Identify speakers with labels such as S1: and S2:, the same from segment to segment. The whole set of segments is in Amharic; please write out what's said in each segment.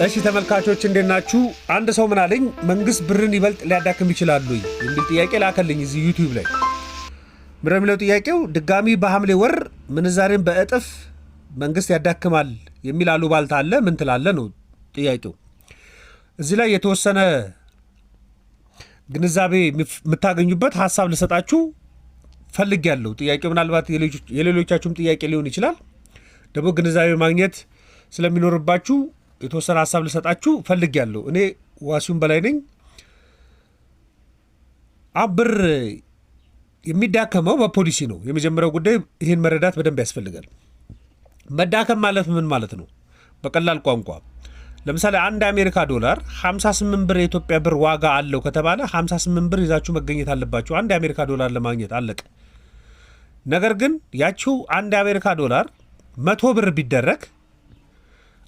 S1: እሺ ተመልካቾች እንደናችሁ አንድ ሰው ምን አለኝ መንግስት ብርን ይበልጥ ሊያዳክም ይችላል ወይ የሚል ጥያቄ ላከልኝ እዚህ ዩቲዩብ ላይ ምረምለው ጥያቄው ድጋሚ በሐምሌ ወር ምንዛሬን በእጥፍ መንግስት ያዳክማል የሚል አሉባልታ አለ ምን ትላለህ ነው ጥያቄው እዚህ ላይ የተወሰነ ግንዛቤ የምታገኙበት ሐሳብ ልሰጣችሁ ፈልጌያለሁ ጥያቄው ምናልባት የሌሎቻችሁም ጥያቄ ሊሆን ይችላል ደግሞ ግንዛቤ ማግኘት ስለሚኖርባችሁ የተወሰነ ሐሳብ ልሰጣችሁ ፈልጌያለሁ እኔ ዋሲውን በላይ ነኝ አብር የሚዳከመው በፖሊሲ ነው የመጀመሪያው ጉዳይ ይሄን መረዳት በደንብ ያስፈልጋል መዳከም ማለት ምን ማለት ነው በቀላል ቋንቋ ለምሳሌ አንድ አሜሪካ ዶላር 58 ብር የኢትዮጵያ ብር ዋጋ አለው ከተባለ 58 ብር ይዛችሁ መገኘት አለባችሁ አንድ አሜሪካ ዶላር ለማግኘት አለቀ ነገር ግን ያቺው አንድ አሜሪካ ዶላር 100 ብር ቢደረግ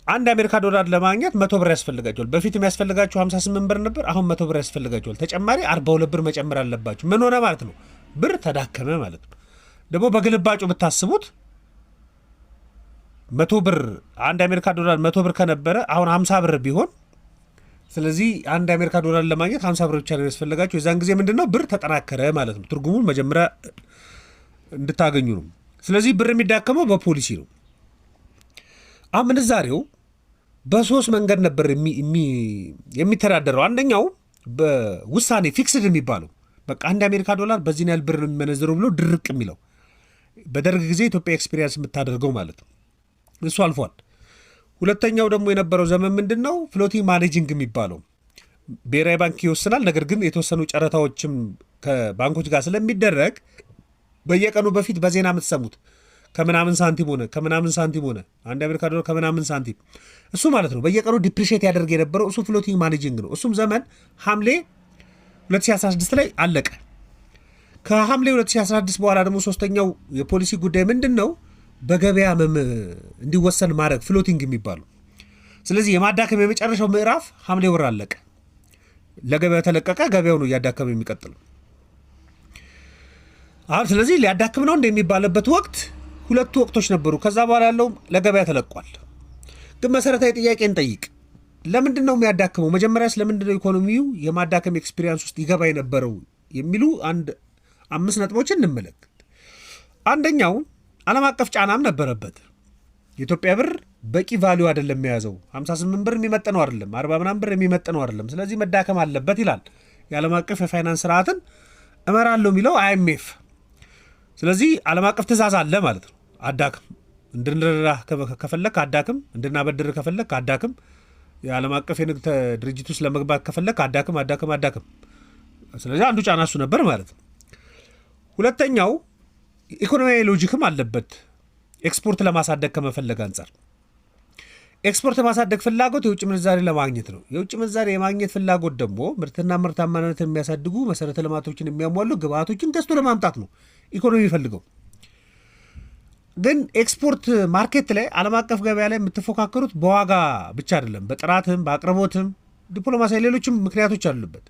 S1: አንድ አሜሪካ ዶላር ለማግኘት 100 ብር ያስፈልጋቸዋል በፊት የሚያስፈልጋችሁ 58 ብር ነበር አሁን 100 ብር ያስፈልጋቸዋል ተጨማሪ 42 ብር መጨመር አለባችሁ ምን ሆነ ማለት ነው ብር ተዳከመ ማለት ነው ደግሞ በግልባጩ ብታስቡት 100 ብር አንድ አሜሪካ ዶላር 100 ብር ከነበረ አሁን 50 ብር ቢሆን ስለዚህ አንድ አሜሪካ ዶላር ለማግኘት 50 ብር ብቻ ነው ያስፈልጋችሁ የዛን ጊዜ ምንድነው ብር ተጠናከረ ማለት ነው ትርጉሙን መጀመሪያ እንድታገኙ ነው ስለዚህ ብር የሚዳከመው በፖሊሲ ነው አሁን ምንዛሬው በሶስት መንገድ ነበር የሚተዳደረው አንደኛው በውሳኔ ፊክስድ የሚባለው በቃ አንድ አሜሪካ ዶላር በዚህ ያህል ብር ነው የሚመነዘረው ብሎ ድርቅ የሚለው በደርግ ጊዜ ኢትዮጵያ ኤክስፒሪየንስ የምታደርገው ማለት ነው እሱ አልፏል ሁለተኛው ደግሞ የነበረው ዘመን ምንድነው ፍሎቲንግ ማኔጂንግ የሚባለው ብሔራዊ ባንክ ይወስናል ነገር ግን የተወሰኑ ጨረታዎችም ከባንኮች ጋር ስለሚደረግ በየቀኑ በፊት በዜና የምትሰሙት ከምናምን ሳንቲም ሆነ አንድ አሜሪካ ዶላር ከምናምን ሳንቲም እሱ ማለት ነው በየቀኑ ዲፕሪሺየት ያደርግ የነበረው እሱ ፍሎቲንግ ማኔጂንግ ነው እሱም ዘመን ሐምሌ 2016 ላይ አለቀ ከሐምሌ 2016 በኋላ ደግሞ ሶስተኛው የፖሊሲ ጉዳይ ምንድነው በገበያ እንዲወሰን ማድረግ ፍሎቲንግ የሚባለው ስለዚህ የማዳከም የመጨረሻው ምዕራፍ ሐምሌ ወር አለቀ ለገበያ ተለቀቀ ገበያው ነው ያዳከመ የሚቀጥለው አሁን ስለዚህ ሊያዳክም ነው እንደሚባልበት ወቅት ሁለቱ ወቅቶች ነበሩ ከዛ በኋላ ያለው ለገበያ ተለቋል ግን መሰረታዊ ጥያቄ እንጠይቅ ለምንድነው የሚያዳክመው መጀመሪያ ስለምንድነው ኢኮኖሚው የማዳከም ኤክስፒሪየንስ ውስጥ ይገባ የነበረው የሚሉ አንድ 5 ነጥቦችን እንመለከት አንደኛው ዓለም አቀፍ ጫናም ነበረበት የኢትዮጵያ ብር በቂ ቫልዩ አይደለም የሚያዘው 58 ብር የሚመጥነው አይደለም 40 ምናምን ብር የሚመጥነው አይደለም ስለዚህ መዳከም አለበት ይላል የዓለም አቀፍ የፋይናንስ ስርዓትን እመራለሁ የሚለው IMF ስለዚህ ዓለም አቀፍ ትእዛዝ አለ ማለት ነው አዳክም እንድንረዳ ከፈለክ አዳክም እንድናበድር ከፈለክ አዳክም የዓለም አቀፍ የንግድ ድርጅት ውስጥ ለመግባት ከፈለክ አዳክም ስለዚህ አንዱ ጫና እሱ ነበር ማለት ነው ሁለተኛው ኢኮኖሚያዊ ሎጂክም አለበት ኤክስፖርት ለማሳደግ ከመፈለግ አንፃር ኤክስፖርት ለማሳደግ ፍላጎት የውጭ ምንዛሬ ለማግኘት ነው የውጭ ምንዛሬ የማግኘት ፍላጎት ደግሞ ምርትና ምርታማነትን የሚያሳድጉ መሰረተ ልማቶችን የሚያሟሉ ግብአቶችን ገዝቶ ለማምጣት ነው ኢኮኖሚ ይፈልገው ግን ኤክስፖርት ማርኬት ላይ ዓለም አቀፍ ገበያ ላይ የምትፎካከሩት በዋጋ ብቻ አይደለም በጥራትም በአቅርቦትም ዲፕሎማሲያዊ ሌሎችም ምክንያቶች አሉበት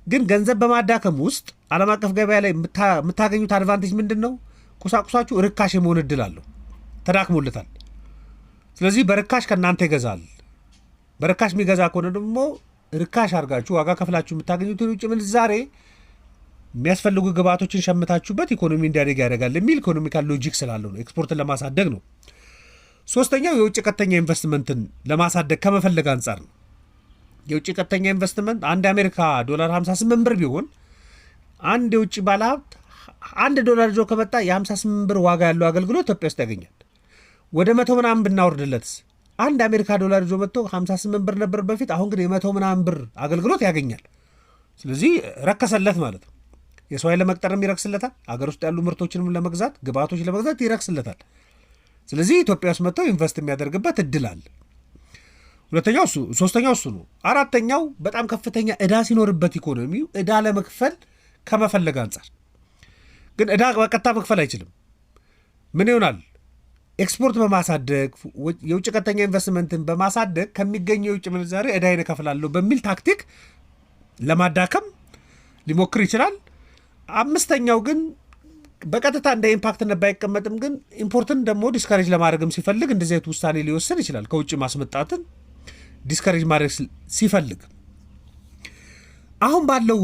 S1: ግን ገንዘብ በማዳከም ውስጥ ዓለም አቀፍ ገበያ ላይ የምታገኙት አድቫንቴጅ ምንድነው ቁሳቁሳችሁ ርካሽ የመሆን እድል አለው ተዳክሞለታል ስለዚህ በርካሽ ከናንተ ይገዛል በርካሽ የሚገዛ ከሆነ ደግሞ ርካሽ አድርጋችሁ ዋጋ ከፍላችሁ የምታገኙት የውጭ ምንዛሬ የሚያስፈልጉ ግብአቶችን ሸምታችሁበት ኢኮኖሚ እንዲያደግ ያደርጋል የሚል ኢኮኖሚካል ሎጂክ ስላለው ነው ኤክስፖርትን ለማሳደግ ነው ሶስተኛው የውጭ ቀጥተኛ ኢንቨስትመንትን ለማሳደግ ከመፈለግ አንፃር ነው የውጭ ቀጥተኛ ኢንቨስትመንት አንድ አሜሪካ ዶላር 58 ብር ቢሆን አንድ የውጭ ባለሀብት $1 ይዞ ከመጣ የ58 ብር ዋጋ ያለው አገልግሎት ኢትዮጵያ ውስጥ ያገኛል ወደ 100 ምናምን ብናወርድለት አንድ አሜሪካ ዶላር ይዞ መጥቶ 58 ብር ነበር በፊት አሁን ግን የ100 ምናምን ብር አገልግሎት ያገኛል ስለዚህ ረከሰለት ማለት ነው የሰው ኃይል ለመቅጠርም ይረክስለታል አገር ውስጥ ያሉ ምርቶችንም ለመግዛት ግብአቶች ለመግዛት ይረክስለታል ስለዚህ ኢትዮጵያ ውስጥ መጥቶ ኢንቨስት የሚያደርግበት እድል አለ ሁለተኛው ሶስተኛው እሱ ነው አራተኛው በጣም ከፍተኛ ዕዳ ሲኖርበት ኢኮኖሚው ዕዳ ለመክፈል ከመፈለግ አንፃር ግን ዕዳ በቀጥታ መክፈል አይችልም ምን ይሆናል ኤክስፖርት በማሳደግ የውጭ ቀጥተኛ ኢንቨስትመንትን በማሳደግ ከሚገኘው የውጭ ምንዛሬ ዕዳዬን እከፍላለሁ በሚል ታክቲክ ለማዳከም ሊሞክር ይችላል አምስተኛው ግን በቀጥታ እንደ ኢምፓክትነት ባይቀመጥም ግን ኢምፖርትን ደግሞ ዲስካሬጅ ለማድረግም ሲፈልግ እንደዚህ አይነት ውሳኔ ሊወስን ይችላል። ከውጭ ማስመጣትን ዲስካሬጅ ማድረግ ሲፈልግ አሁን ባለው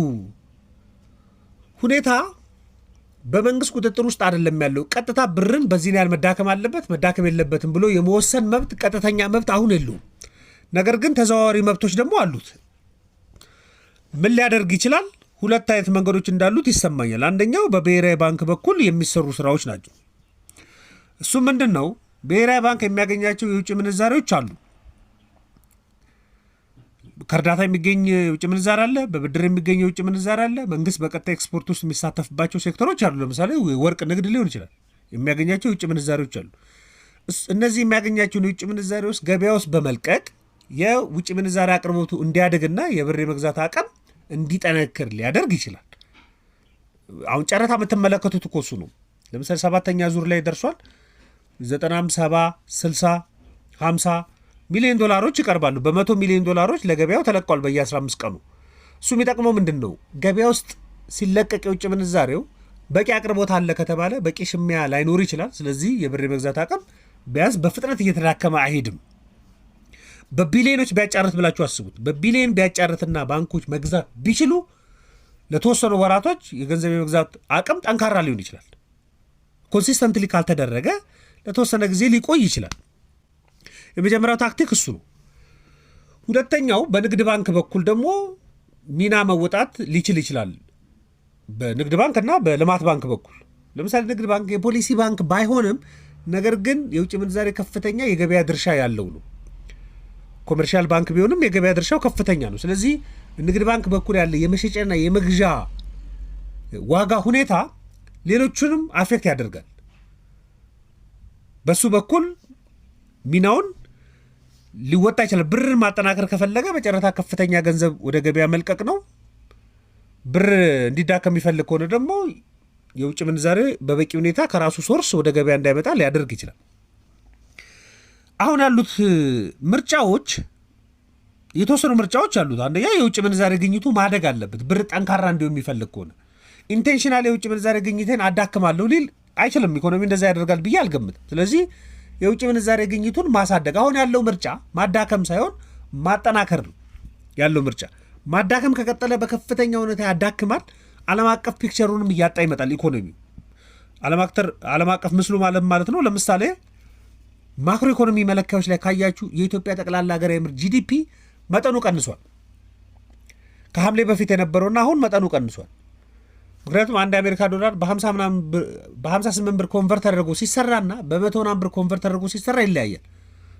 S1: ሁኔታ በመንግስት ቁጥጥር ውስጥ አይደለም ያለው። ቀጥታ ብርን በዚህ ያህል መዳከም አለበት መዳከም የለበትም ብሎ የመወሰን መብት ቀጥተኛ መብት አሁን የለውም። ነገር ግን ተዘዋዋሪ መብቶች ደግሞ አሉት። ምን ሊያደርግ ይችላል? ሁለት አይነት መንገዶች እንዳሉት ይሰማኛል። አንደኛው በብሔራዊ ባንክ በኩል የሚሰሩ ስራዎች ናቸው። እሱ ምንድን ነው? ብሔራዊ ባንክ የሚያገኛቸው የውጭ ምንዛሬዎች አሉ። ከእርዳታ የሚገኝ የውጭ ምንዛሬ አለ፣ በብድር የሚገኝ የውጭ ምንዛሬ አለ፣ መንግስት በቀጣይ ኤክስፖርት ውስጥ የሚሳተፍባቸው ሴክተሮች አሉ። ለምሳሌ ወርቅ ንግድ ሊሆን ይችላል። የሚያገኛቸው የውጭ ምንዛሬዎች አሉ። እነዚህ የሚያገኛቸውን የውጭ ምንዛሬ ውስጥ ገበያ ውስጥ በመልቀቅ የውጭ ምንዛሬ አቅርቦቱ እንዲያድግና የብር የመግዛት አቅም እንዲጠነክር ሊያደርግ ይችላል። አሁን ጨረታ የምትመለከቱት እኮ እሱ ነው። ለምሳሌ 7ኛ ዙር ላይ ደርሷል። 90፣ 70፣ 60፣ 50 ሚሊዮን ዶላሮች ይቀርባሉ። በ100 ሚሊዮን ዶላሮች ለገበያው ተለቋል በየ15 ቀኑ። እሱ የሚጠቅመው ምንድን ነው? ገበያ ውስጥ ሲለቀቅ የውጭ ምንዛሬው በቂ አቅርቦት አለ ከተባለ በቂ ሽሚያ ላይኖር ይችላል። ስለዚህ የብር የመግዛት አቅም ቢያንስ በፍጥነት እየተዳከመ አይሄድም። በቢሊዮኖች ቢያጫርት ብላችሁ አስቡት። በቢሊዮን ቢያጫርትና ባንኮች መግዛት ቢችሉ ለተወሰኑ ወራቶች የገንዘብ የመግዛት አቅም ጠንካራ ሊሆን ይችላል። ኮንሲስተንትሊ ካልተደረገ ለተወሰነ ጊዜ ሊቆይ ይችላል። የመጀመሪያው ታክቲክ እሱ ነው። ሁለተኛው በንግድ ባንክ በኩል ደግሞ ሚና መወጣት ሊችል ይችላል። በንግድ ባንክ እና በልማት ባንክ በኩል ለምሳሌ ንግድ ባንክ የፖሊሲ ባንክ ባይሆንም ነገር ግን የውጭ ምንዛሬ ከፍተኛ የገበያ ድርሻ ያለው ነው። ኮመርሻል ባንክ ቢሆንም የገበያ ድርሻው ከፍተኛ ነው። ስለዚህ ንግድ ባንክ በኩል ያለ የመሸጫና የመግዣ ዋጋ ሁኔታ ሌሎቹንም አፌክት ያደርጋል። በሱ በኩል ሚናውን ሊወጣ ይችላል። ብርን ማጠናከር ከፈለገ በጨረታ ከፍተኛ ገንዘብ ወደ ገበያ መልቀቅ ነው። ብር እንዲዳከም የሚፈልግ ከሆነ ደግሞ የውጭ ምንዛሬ በበቂ ሁኔታ ከራሱ ሶርስ ወደ ገበያ እንዳይመጣ ሊያደርግ ይችላል። አሁን ያሉት ምርጫዎች የተወሰኑ ምርጫዎች አሉት። አንደኛ የውጭ ምንዛሬ ግኝቱ ማደግ አለበት። ብር ጠንካራ እንዲሆን የሚፈልግ ከሆነ ኢንቴንሽናል የውጭ ምንዛሬ ግኝቴን አዳክማለሁ ሊል አይችልም። ኢኮኖሚ እንደዛ ያደርጋል ብዬ አልገምትም። ስለዚህ የውጭ ምንዛሬ ግኝቱን ማሳደግ አሁን ያለው ምርጫ ማዳከም ሳይሆን ማጠናከር ነው ያለው ምርጫ። ማዳከም ከቀጠለ በከፍተኛ ሁኔታ ያዳክማል። ዓለም አቀፍ ፒክቸሩንም እያጣ ይመጣል። ኢኮኖሚው ዓለም አቀፍ ምስሉ ማለት ነው። ለምሳሌ ማክሮ ኢኮኖሚ መለኪያዎች ላይ ካያችሁ የኢትዮጵያ ጠቅላላ ሀገራዊ ምርት ጂዲፒ መጠኑ ቀንሷል። ከሐምሌ በፊት የነበረውና አሁን መጠኑ ቀንሷል። ምክንያቱም አንድ የአሜሪካ ዶላር በ58 ብር ኮንቨርት ተደርጎ ሲሰራና በ100 ብር ኮንቨርት ተደርጎ ሲሰራ ይለያያል።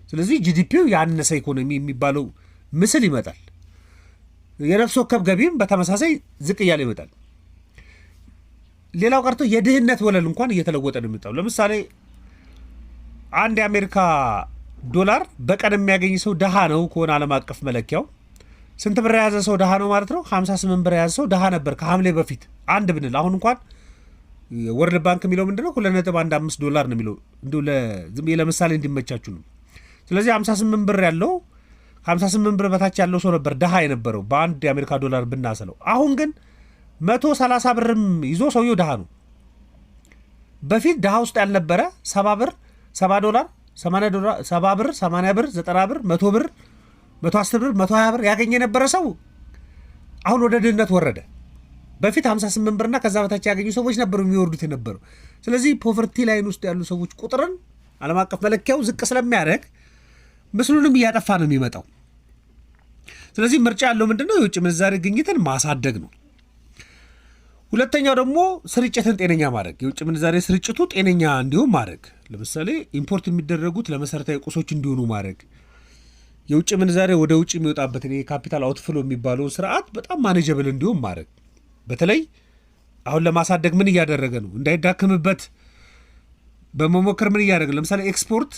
S1: ስለዚህ ጂዲፒው ያነሰ ኢኮኖሚ የሚባለው ምስል ይመጣል። የነፍስ ወከፍ ገቢም በተመሳሳይ ዝቅ እያለ ይመጣል። ሌላው ቀርቶ የድህነት ወለል እንኳን እየተለወጠ ነው የሚመጣው። ለምሳሌ አንድ የአሜሪካ ዶላር በቀን የሚያገኝ ሰው ድሃ ነው ከሆነ ዓለም አቀፍ መለኪያው ስንት ብር የያዘ ሰው ድሃ ነው ማለት ነው? 58 ብር የያዘ ሰው ድሃ ነበር ከሐምሌ በፊት አንድ ብንል። አሁን እንኳን ወርልድ ባንክ የሚለው ምንድነው 2.15 ዶላር ነው የሚለው። እንዲሁ ለምሳሌ እንዲመቻችሁ ነው። ስለዚህ 58 ብር ያለው 58 ብር በታች ያለው ሰው ነበር ድሃ የነበረው በአንድ የአሜሪካ ዶላር ብናሰለው። አሁን ግን 130 ብርም ይዞ ሰውየው ድሃ ነው። በፊት ድሃ ውስጥ ያልነበረ 70 ብር 70 ዶላር 80 ዶላር 70 ብር 80 ብር 90 ብር 100 ብር 110 ብር 120 ብር ያገኘ የነበረ ሰው አሁን ወደ ድህነት ወረደ። በፊት 58 ብርና ከዛ በታች ያገኙ ሰዎች ነበሩ የሚወርዱት የነበሩ። ስለዚህ ፖቨርቲ ላይን ውስጥ ያሉ ሰዎች ቁጥርን ዓለም አቀፍ መለኪያው ዝቅ ስለሚያደርግ ምስሉንም እያጠፋ ነው የሚመጣው። ስለዚህ ምርጫ ያለው ምንድነው? የውጭ ምንዛሬ ግኝትን ማሳደግ ነው። ሁለተኛው ደግሞ ስርጭትን ጤነኛ ማድረግ፣ የውጭ ምንዛሬ ስርጭቱ ጤነኛ እንዲሆን ማድረግ። ለምሳሌ ኢምፖርት የሚደረጉት ለመሰረታዊ ቁሶች እንዲሆኑ ማድረግ፣ የውጭ ምንዛሬ ወደ ውጭ የሚወጣበትን የካፒታል አውትፍሎ የሚባለውን ስርዓት በጣም ማኔጀብል እንዲሆን ማድረግ። በተለይ አሁን ለማሳደግ ምን እያደረገ ነው? እንዳይዳክምበት በመሞከር ምን እያደረገ? ለምሳሌ ኤክስፖርት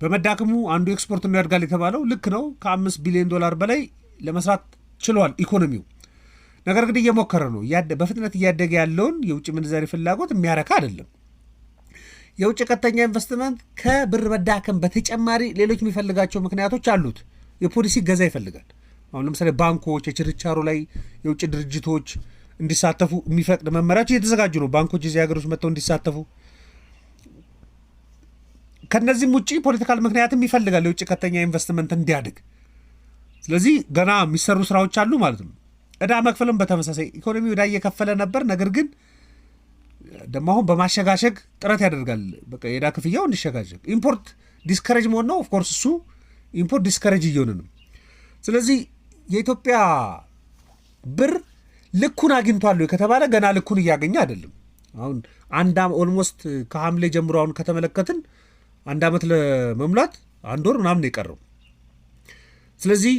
S1: በመዳክሙ አንዱ ኤክስፖርት ነው ያድጋል የተባለው ልክ ነው። ከ5 ቢሊዮን ዶላር በላይ ለመስራት ችሏል ኢኮኖሚው። ነገር ግን እየሞከረ ነው። በፍጥነት እያደገ ያለውን የውጭ ምንዛሬ ፍላጎት የሚያረካ አይደለም። የውጭ ቀጥተኛ ኢንቨስትመንት ከብር መዳከም በተጨማሪ ሌሎች የሚፈልጋቸው ምክንያቶች አሉት። የፖሊሲ ገዛ ይፈልጋል። አሁን ለምሳሌ ባንኮች፣ የችርቻሮ ላይ የውጭ ድርጅቶች እንዲሳተፉ የሚፈቅድ መመሪያዎች እየተዘጋጁ ነው። ባንኮች እዚህ ሀገሮች መጥተው እንዲሳተፉ ከነዚህም ውጪ ፖለቲካል ምክንያትም ይፈልጋል የውጭ ቀጥተኛ ኢንቨስትመንት እንዲያድግ። ስለዚህ ገና የሚሰሩ ስራዎች አሉ ማለት ነው። ዕዳ መክፈልም በተመሳሳይ ኢኮኖሚ ዕዳ እየከፈለ ነበር። ነገር ግን ደግሞ አሁን በማሸጋሸግ ጥረት ያደርጋል። በቃ የዕዳ ክፍያው እንዲሸጋሸግ ኢምፖርት ዲስከሬጅ መሆን ነው። ኦፍኮርስ እሱ ኢምፖርት ዲስከሬጅ እየሆነ ነው። ስለዚህ የኢትዮጵያ ብር ልኩን አግኝቷል ከተባለ ገና ልኩን እያገኘ አይደለም። አሁን ኦልሞስት ከሐምሌ ጀምሮ አሁን ከተመለከትን 1 ዓመት ለመሙላት 1 ወር ምናምን የቀረው። ስለዚህ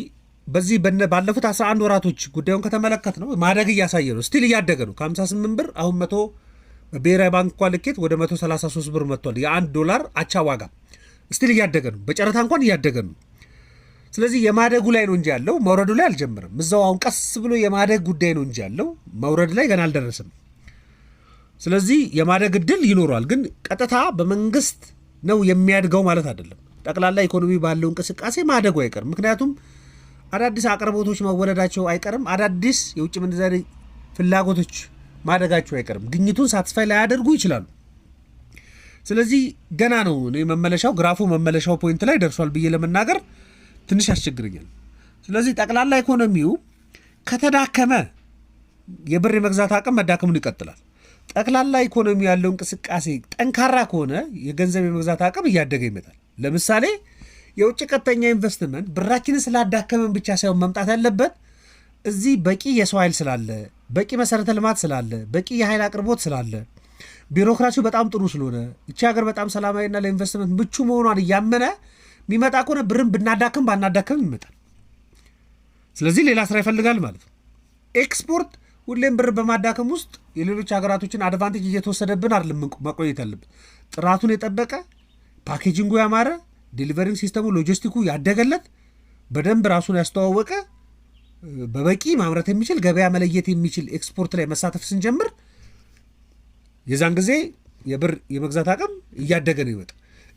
S1: በዚህ ባለፉት 11 ወራቶች ጉዳዩን ከተመለከት ነው ማደግ እያሳየ ነው። ስቲል እያደገ ነው። ከ58 ብር አሁን 100 በብሔራዊ ባንክ እንኳን ልኬት ወደ 133 ብር መጥቷል። የ1 ዶላር አቻ ዋጋ ስቲል እያደገ ነው። በጨረታ እንኳን እያደገ ነው። ስለዚህ የማደጉ ላይ ነው እንጂ ያለው መውረዱ ላይ አልጀመረም። እዛው አሁን ቀስ ብሎ የማደግ ጉዳይ ነው እንጂ ያለው መውረድ ላይ ገና አልደረሰም። ስለዚህ የማደግ እድል ይኖረዋል። ግን ቀጥታ በመንግስት ነው የሚያድገው ማለት አይደለም። ጠቅላላ ኢኮኖሚ ባለው እንቅስቃሴ ማደጉ አይቀርም። ምክንያቱም አዳዲስ አቅርቦቶች መወለዳቸው አይቀርም። አዳዲስ የውጭ ምንዛሪ ፍላጎቶች ማደጋቸው አይቀርም። ግኝቱን ሳትስፋይ ላያደርጉ ይችላሉ። ስለዚህ ገና ነው። መመለሻው ግራፉ መመለሻው ፖይንት ላይ ደርሷል ብዬ ለመናገር ትንሽ ያስቸግረኛል። ስለዚህ ጠቅላላ ኢኮኖሚው ከተዳከመ የብር የመግዛት አቅም መዳከሙን ይቀጥላል። ጠቅላላ ኢኮኖሚ ያለው እንቅስቃሴ ጠንካራ ከሆነ የገንዘብ የመግዛት አቅም እያደገ ይመጣል። ለምሳሌ የውጭ ቀጥተኛ ኢንቨስትመንት ብራችንን ስላዳከመን ብቻ ሳይሆን መምጣት ያለበት እዚህ በቂ የሰው ኃይል ስላለ፣ በቂ መሰረተ ልማት ስላለ፣ በቂ የኃይል አቅርቦት ስላለ፣ ቢሮክራሲው በጣም ጥሩ ስለሆነ እቺ ሀገር በጣም ሰላማዊና ለኢንቨስትመንት ምቹ መሆኗን እያመነ የሚመጣ ከሆነ ብርን ብናዳክም ባናዳክም ይመጣል። ስለዚህ ሌላ ስራ ይፈልጋል ማለት ነው። ኤክስፖርት ሁሌም ብር በማዳከም ውስጥ የሌሎች ሀገራቶችን አድቫንቴጅ እየተወሰደብን አይደለም መቆየት ያለብን። ጥራቱን የጠበቀ ፓኬጂንጉ ያማረ፣ ዴሊቨሪንግ ሲስተሙ ሎጂስቲኩ ያደገለት፣ በደንብ ራሱን ያስተዋወቀ፣ በበቂ ማምረት የሚችል ገበያ መለየት የሚችል ኤክስፖርት ላይ መሳተፍ ስንጀምር የዛን ጊዜ የብር የመግዛት አቅም እያደገ ነው ይመጣ።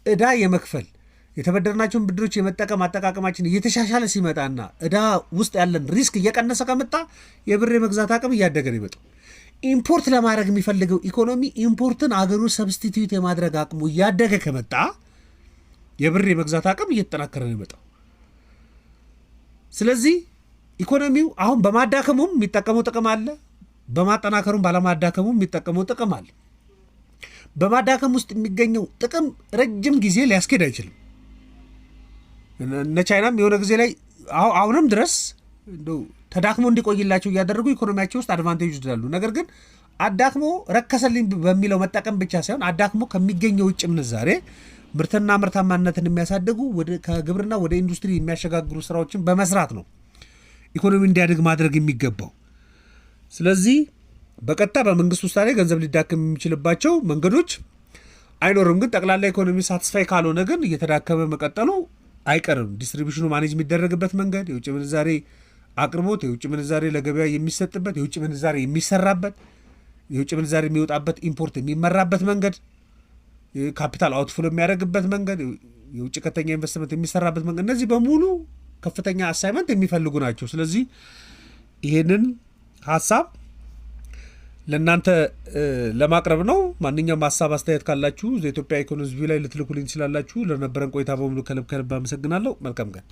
S1: ዕዳ የመክፈል የተበደርናቸውን ብድሮች የመጠቀም አጠቃቀማችን እየተሻሻለ ሲመጣና ዕዳ ውስጥ ያለን ሪስክ እየቀነሰ ከመጣ የብር የመግዛት አቅም እያደገ ነው ይመጣ። ኢምፖርት ለማድረግ የሚፈልገው ኢኮኖሚ ኢምፖርትን አገሩ ሰብስቲትዩት የማድረግ አቅሙ እያደገ ከመጣ የብር የመግዛት አቅም እየተጠናከረ ነው ይመጣው። ስለዚህ ኢኮኖሚው አሁን በማዳከሙም የሚጠቀመው ጥቅም አለ፣ በማጠናከሩም ባለማዳከሙም የሚጠቀመው ጥቅም አለ። በማዳከም ውስጥ የሚገኘው ጥቅም ረጅም ጊዜ ሊያስኬድ አይችልም። እነ ቻይናም የሆነ ጊዜ ላይ አሁንም ድረስ እንደው ተዳክሞ እንዲቆይላቸው እያደረጉ ኢኮኖሚያቸው ውስጥ አድቫንቴጅ ይወስዳሉ። ነገር ግን አዳክሞ ረከሰልኝ በሚለው መጠቀም ብቻ ሳይሆን አዳክሞ ከሚገኘው ውጭ ምንዛሬ ምርትና ምርታማነትን የሚያሳድጉ ከግብርና ወደ ኢንዱስትሪ የሚያሸጋግሩ ስራዎችን በመስራት ነው ኢኮኖሚ እንዲያድግ ማድረግ የሚገባው። ስለዚህ በቀጥታ በመንግስት ውሳኔ ገንዘብ ሊዳከም የሚችልባቸው መንገዶች አይኖርም። ግን ጠቅላላ ኢኮኖሚ ሳትስፋይ ካልሆነ ግን እየተዳከመ መቀጠሉ አይቀርም። ዲስትሪቢሽኑ ማኔጅ የሚደረግበት መንገድ፣ የውጭ ምንዛሬ አቅርቦት፣ የውጭ ምንዛሬ ለገበያ የሚሰጥበት፣ የውጭ ምንዛሬ የሚሰራበት፣ የውጭ ምንዛሬ የሚወጣበት፣ ኢምፖርት የሚመራበት መንገድ፣ ካፒታል አውትፍሎ የሚያደርግበት መንገድ፣ የውጭ ቀጥተኛ ኢንቨስትመንት የሚሰራበት መንገድ፣ እነዚህ በሙሉ ከፍተኛ አሳይመንት የሚፈልጉ ናቸው። ስለዚህ ይሄንን ሀሳብ ለእናንተ ለማቅረብ ነው። ማንኛውም ሀሳብ አስተያየት ካላችሁ ዘኢትዮጵያ ኢኮኖሚስት ቪው ላይ ልትልኩልኝ ትችላላችሁ። ለነበረን ቆይታ በሙሉ ከልብ አመሰግናለሁ። መልካም ቀን።